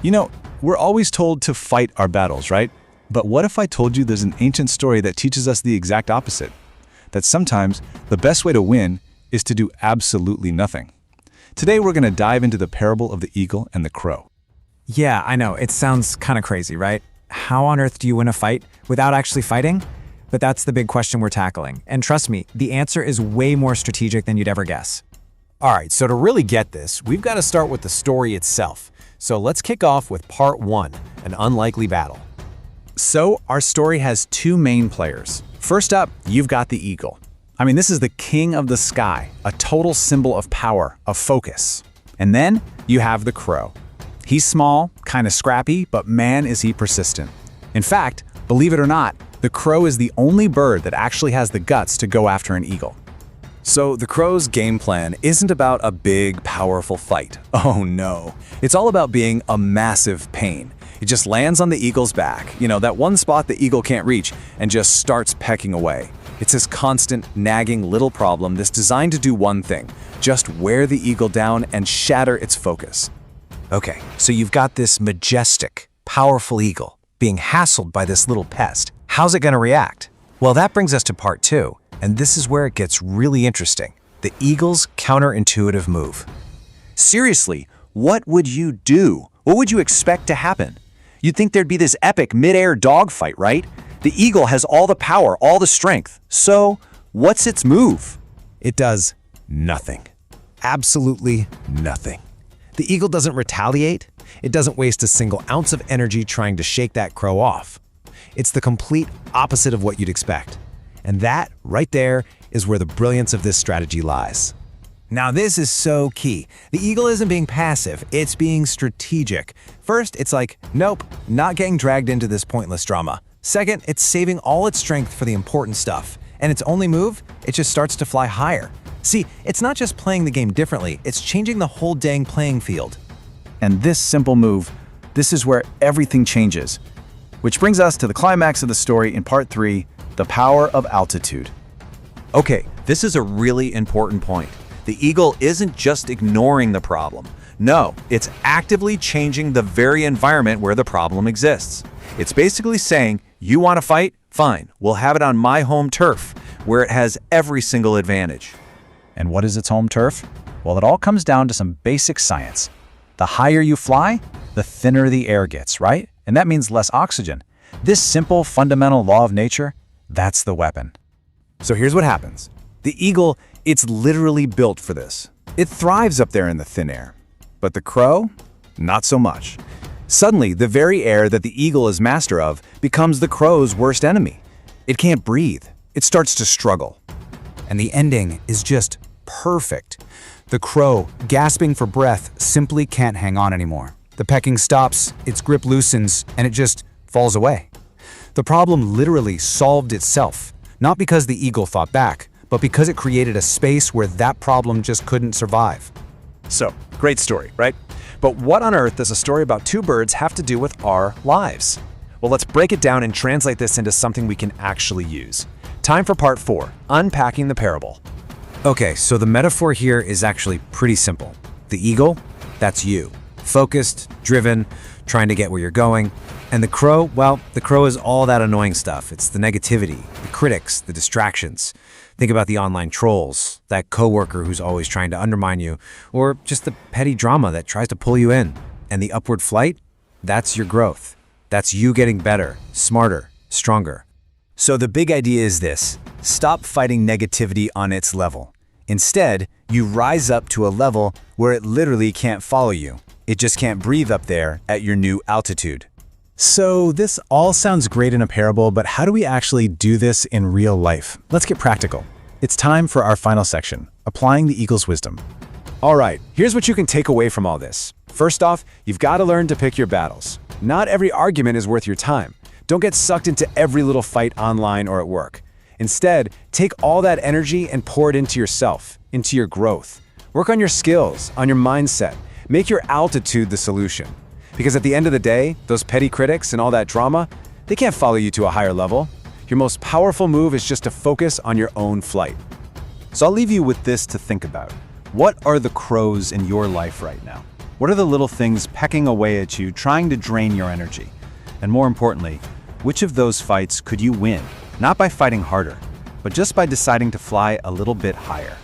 You know, we're always told to fight our battles, right? But what if I told you there's an ancient story that teaches us the exact opposite? That sometimes the best way to win is to do absolutely nothing. Today we're going to dive into the parable of the eagle and the crow. Yeah, I know. It sounds kind of crazy, right? How on earth do you win a fight without actually fighting? But that's the big question we're tackling. And trust me, the answer is way more strategic than you'd ever guess. All right, so to really get this, we've got to start with the story itself. So let's kick off with part 1, an unlikely battle. So our story has two main players. First up, you've got the eagle. I mean, this is the king of the sky, a total symbol of power, of focus. And then you have the crow. He's small, kind of scrappy, but man is he persistent. In fact, believe it or not, the crow is the only bird that actually has the guts to go after an eagle. So the crow's game plan isn't about a big, powerful fight. Oh no. It's all about being a massive pain. It just lands on the eagle's back, that one spot the eagle can't reach, and just starts pecking away. It's this constant, nagging little problem that's designed to do one thing, just wear the eagle down and shatter its focus. Okay, so you've got this majestic, powerful eagle being hassled by this little pest. How's it going to react? Well, that brings us to part 2, and this is where it gets really interesting. The eagle's counterintuitive move. Seriously, what would you do? What would you expect to happen? You'd think there'd be this epic mid-air dogfight, right? The eagle has all the power, all the strength. So, what's its move? It does nothing. Absolutely nothing. The eagle doesn't retaliate. It doesn't waste a single ounce of energy trying to shake that crow off. It's the complete opposite of what you'd expect. And that, right there, is where the brilliance of this strategy lies. Now this is so key. The eagle isn't being passive, it's being strategic. First, it's like, nope, not getting dragged into this pointless drama. Second, it's saving all its strength for the important stuff. And its only move, it just starts to fly higher. See, it's not just playing the game differently, it's changing the whole dang playing field. And this simple move, this is where everything changes. Which brings us to the climax of the story in part 3, the power of altitude. Okay, this is a really important point. The eagle isn't just ignoring the problem. No, it's actively changing the very environment where the problem exists. It's basically saying, you want to fight? Fine, we'll have it on my home turf, where it has every single advantage. And what is its home turf? Well, it all comes down to some basic science. The higher you fly, the thinner the air gets, right? And that means less oxygen. This simple, fundamental law of nature, that's the weapon. So here's what happens. The eagle, it's literally built for this. It thrives up there in the thin air. But the crow? Not so much. Suddenly, the very air that the eagle is master of becomes the crow's worst enemy. It can't breathe. It starts to struggle. And the ending is just perfect. The crow, gasping for breath, simply can't hang on anymore. The pecking stops, its grip loosens, and it just falls away. The problem literally solved itself, not because the eagle fought back, but because it created a space where that problem just couldn't survive. So, great story, right? But what on earth does a story about two birds have to do with our lives? Well, let's break it down and translate this into something we can actually use. Time for part 4, unpacking the parable. Okay, so the metaphor here is actually pretty simple. The eagle, that's you. Focused, driven, trying to get where you're going. And the crow, well, the crow is all that annoying stuff. It's the negativity, the critics, the distractions. Think about the online trolls, that coworker who's always trying to undermine you, or just the petty drama that tries to pull you in. And the upward flight, that's your growth. That's you getting better, smarter, stronger. So the big idea is this: stop fighting negativity on its level. Instead, you rise up to a level where it literally can't follow you. It just can't breathe up there at your new altitude. So this all sounds great in a parable, but how do we actually do this in real life? Let's get practical. It's time for our final section, applying the eagle's wisdom. All right, here's what you can take away from all this. First off, you've got to learn to pick your battles. Not every argument is worth your time. Don't get sucked into every little fight online or at work. Instead, take all that energy and pour it into yourself, into your growth. Work on your skills, on your mindset. Make your altitude the solution. Because at the end of the day, those petty critics and all that drama, they can't follow you to a higher level. Your most powerful move is just to focus on your own flight. So I'll leave you with this to think about. What are the crows in your life right now? What are the little things pecking away at you, trying to drain your energy? And more importantly, which of those fights could you win? Not by fighting harder, but just by deciding to fly a little bit higher.